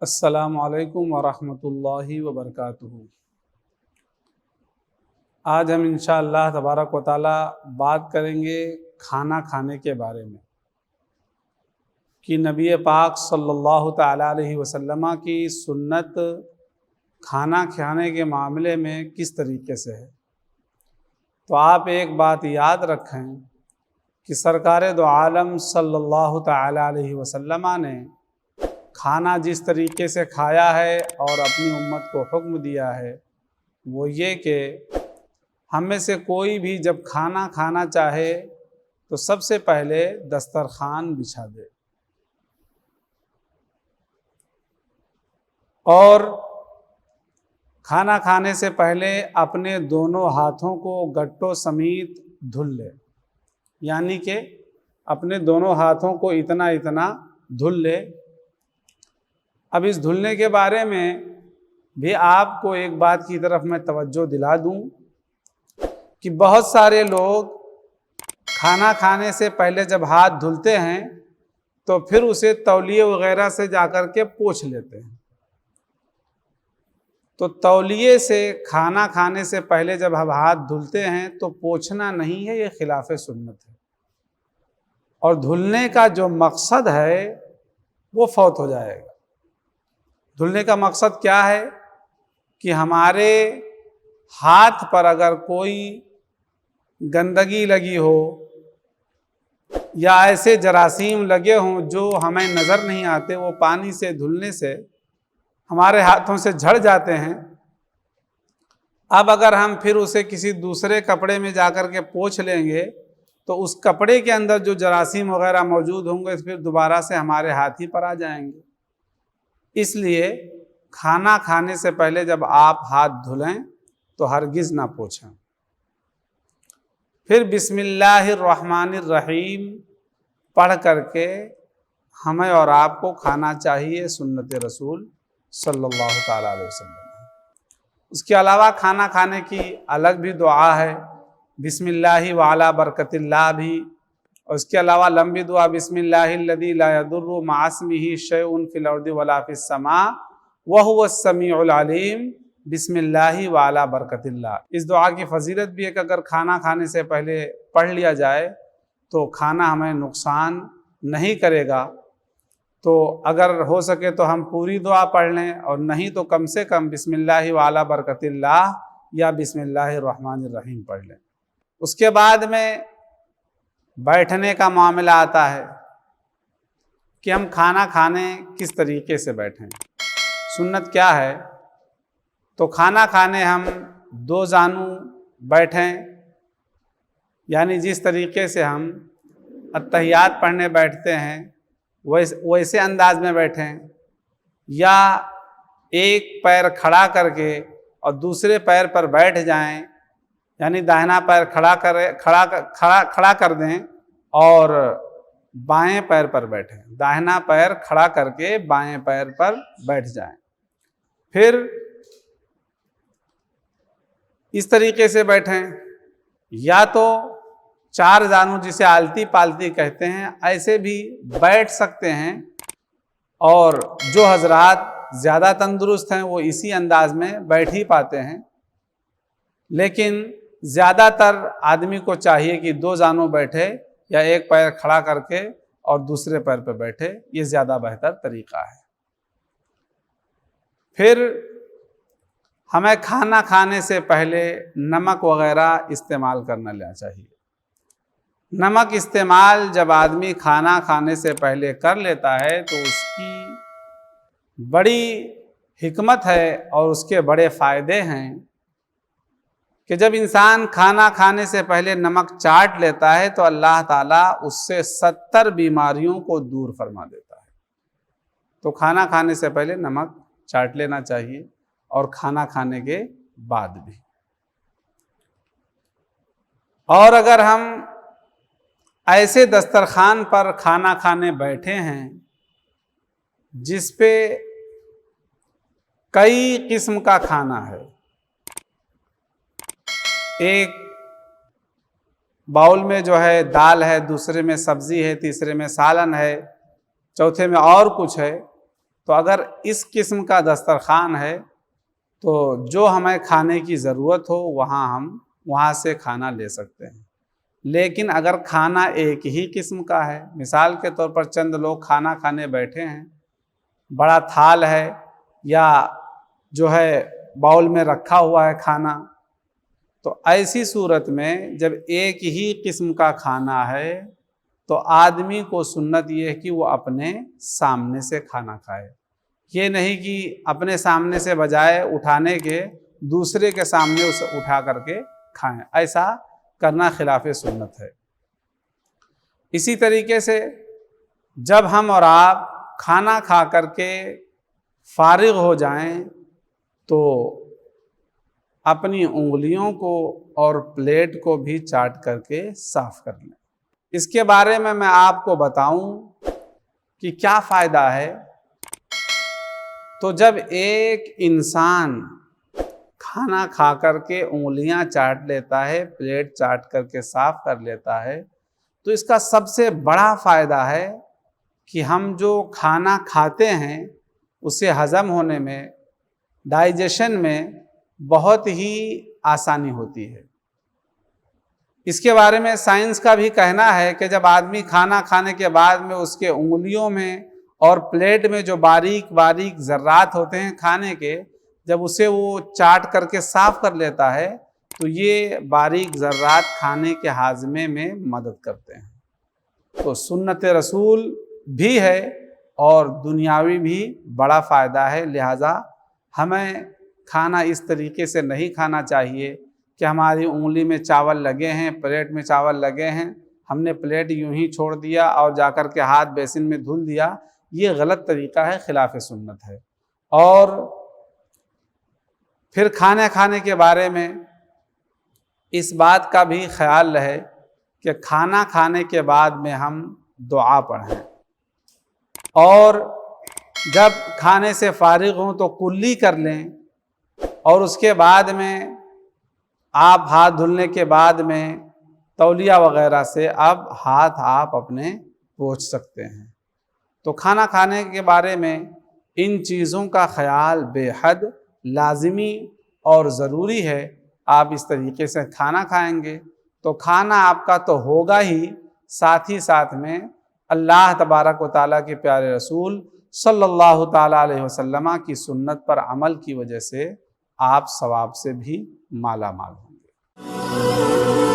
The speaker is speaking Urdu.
السلام علیکم ورحمۃ اللہ وبرکاتہ۔ آج ہم انشاءاللہ تبارک و تعالی بات کریں گے کھانا کھانے کے بارے میں کہ نبی پاک صلی اللہ تعالی علیہ وسلم کی سنت کھانا کھانے کے معاملے میں کس طریقے سے ہے۔ تو آپ ایک بات یاد رکھیں کہ سرکار دو عالم صلی اللہ تعالی علیہ وسلم نے کھانا جس طریقے سے کھایا ہے اور اپنی امت کو حکم دیا ہے وہ یہ کہ ہم میں سے کوئی بھی جب کھانا کھانا چاہے تو سب سے پہلے دسترخوان بچھا دے اور کھانا کھانے سے پہلے اپنے دونوں ہاتھوں کو گٹوں سمیت دھل لے، یعنی کہ اپنے دونوں ہاتھوں کو اتنا دھل لے۔ اب اس دھلنے کے بارے میں بھی آپ کو ایک بات کی طرف میں توجہ دلا دوں کہ بہت سارے لوگ کھانا کھانے سے پہلے جب ہاتھ دھلتے ہیں تو پھر اسے تولیے وغیرہ سے جا کر کے پوچھ لیتے ہیں۔ تو تولیے سے کھانا کھانے سے پہلے جب ہم ہاتھ دھلتے ہیں تو پوچھنا نہیں ہے، یہ خلاف سنت ہے، اور دھلنے کا جو مقصد ہے وہ فوت ہو جائے گا۔ دھلنے کا مقصد کیا ہے کہ ہمارے ہاتھ پر اگر کوئی گندگی لگی ہو یا ایسے جراثیم لگے ہوں جو ہمیں نظر نہیں آتے، وہ پانی سے دھلنے سے ہمارے ہاتھوں سے جھڑ جاتے ہیں۔ اب اگر ہم پھر اسے کسی دوسرے کپڑے میں جا کر کے پوچھ لیں گے تو اس کپڑے کے اندر جو جراثیم وغیرہ موجود ہوں گے پھر دوبارہ سے ہمارے ہاتھ ہی پر آ جائیں گے۔ اس لیے کھانا کھانے سے پہلے جب آپ ہاتھ دھلیں تو ہرگز نہ پوچھیں۔ پھر بسم اللہ الرحمن الرحیم پڑھ کر کے ہمیں اور آپ کو کھانا چاہیے، سنت رسول صلی اللہ تعالی علیہ وسلم۔ اس کے علاوہ کھانا کھانے کی الگ بھی دعا ہے، بسم اللہ وعلی برکت اللہ بھی، اور اس کے علاوہ لمبی دعا بسم اللہ الذی لا یضر مع اسمہ شیء فی الارض ولا فی السماء وہو السمیع العلیم، بسم اللہ وعلی برکت اللہ۔ اس دعا کی فضیلت بھی ہے کہ اگر کھانا کھانے سے پہلے پڑھ لیا جائے تو کھانا ہمیں نقصان نہیں کرے گا۔ تو اگر ہو سکے تو ہم پوری دعا پڑھ لیں، اور نہیں تو کم سے کم بسم اللہ وعلی برکت اللہ یا بسم اللہ الرحمن الرحیم پڑھ لیں۔ اس کے بعد میں بیٹھنے کا معاملہ آتا ہے کہ ہم کھانا کھانے کس طریقے سے بیٹھیں، سنت کیا ہے۔ تو کھانا کھانے ہم دو زانو بیٹھیں، یعنی جس طریقے سے ہم اتحیات پڑھنے بیٹھتے ہیں ویسے انداز میں بیٹھیں، یا ایک پیر کھڑا کر کے اور دوسرے پیر پر بیٹھ جائیں، یعنی داہنا پیر کھڑا کر دیں اور بائیں پیر پر بیٹھیں، داہنا پیر کھڑا کر کے بائیں پیر پر بیٹھ جائیں۔ پھر اس طریقے سے بیٹھیں، یا تو چار زانو جسے آلتی پالتی کہتے ہیں ایسے بھی بیٹھ سکتے ہیں، اور جو حضرات زیادہ تندرست ہیں وہ اسی انداز میں بیٹھ ہی پاتے ہیں، لیکن زیادہ تر آدمی کو چاہیے کہ دو زانو بیٹھے یا ایک پیر کھڑا کر کے اور دوسرے پیر پہ بیٹھے، یہ زیادہ بہتر طریقہ ہے۔ پھر ہمیں کھانا کھانے سے پہلے نمک وغیرہ استعمال کرنا لینا چاہیے۔ نمک استعمال جب آدمی کھانا کھانے سے پہلے کر لیتا ہے تو اس کی بڑی حکمت ہے اور اس کے بڑے فائدے ہیں کہ جب انسان کھانا کھانے سے پہلے نمک چاٹ لیتا ہے تو اللہ تعالیٰ اس سے 70 بیماریوں کو دور فرما دیتا ہے۔ تو کھانا کھانے سے پہلے نمک چاٹ لینا چاہیے، اور کھانا کھانے کے بعد بھی۔ اور اگر ہم ایسے دسترخوان پر کھانا کھانے بیٹھے ہیں جس پہ کئی قسم کا کھانا ہے، ایک باؤل میں جو ہے دال ہے، دوسرے میں سبزی ہے، تیسرے میں سالن ہے، چوتھے میں اور کچھ ہے، تو اگر اس قسم کا دسترخوان ہے تو جو ہمیں کھانے کی ضرورت ہو وہاں سے کھانا لے سکتے ہیں۔ لیکن اگر کھانا ایک ہی قسم کا ہے، مثال کے طور پر چند لوگ کھانا کھانے بیٹھے ہیں، بڑا تھال ہے یا جو ہے باؤل میں رکھا ہوا ہے کھانا، تو ایسی صورت میں جب ایک ہی قسم کا کھانا ہے تو آدمی کو سنت یہ ہے کہ وہ اپنے سامنے سے کھانا کھائے، یہ نہیں کہ اپنے سامنے سے بجائے اٹھانے کے دوسرے کے سامنے اسے اٹھا کر کے کھائیں، ایسا کرنا خلاف سنت ہے۔ اسی طریقے سے جب ہم اور آپ کھانا کھا کر کے فارغ ہو جائیں تو اپنی انگلیوں کو اور پلیٹ کو بھی چاٹ کر کے صاف کر لیں۔ اس کے بارے میں آپ کو بتاؤں کہ کیا فائدہ ہے، تو جب ایک انسان کھانا کھا کر کے انگلیاں چاٹ لیتا ہے، پلیٹ چاٹ کر کے صاف کر لیتا ہے، تو اس کا سب سے بڑا فائدہ ہے کہ ہم جو کھانا کھاتے ہیں اسے ہضم ہونے میں، ڈائجیشن میں بہت ہی آسانی ہوتی ہے۔ اس کے بارے میں سائنس کا بھی کہنا ہے کہ جب آدمی کھانا کھانے کے بعد میں اس کے انگلیوں میں اور پلیٹ میں جو باریک باریک ذرات ہوتے ہیں کھانے کے، جب اسے وہ چاٹ کر کے صاف کر لیتا ہے تو یہ باریک ذرات کھانے کے ہاضمے میں مدد کرتے ہیں۔ تو سنت رسول بھی ہے اور دنیاوی بھی بڑا فائدہ ہے، لہذا ہمیں کھانا اس طریقے سے نہیں کھانا چاہیے کہ ہماری انگلی میں چاول لگے ہیں، پلیٹ میں چاول لگے ہیں، ہم نے پلیٹ یوں ہی چھوڑ دیا اور جا کر کے ہاتھ بیسن میں دھل دیا، یہ غلط طریقہ ہے، خلاف سنت ہے۔ اور پھر کھانا کھانے کے بارے میں اس بات کا بھی خیال رہے کہ کھانا کھانے کے بعد میں ہم دعا پڑھیں، اور جب کھانے سے فارغ ہوں تو کلی کر لیں، اور اس کے بعد میں آپ ہاتھ دھلنے کے بعد میں تولیہ وغیرہ سے اب ہاتھ آپ اپنے پوچھ سکتے ہیں۔ تو کھانا کھانے کے بارے میں ان چیزوں کا خیال بے حد لازمی اور ضروری ہے۔ آپ اس طریقے سے کھانا کھائیں گے تو کھانا آپ کا تو ہوگا ہی، ساتھ ہی ساتھ میں اللہ تبارک و تعالیٰ کے پیارے رسول صلی اللہ تعالیٰ علیہ وسلم کی سنت پر عمل کی وجہ سے آپ ثواب سے بھی مالا مال ہوں گے۔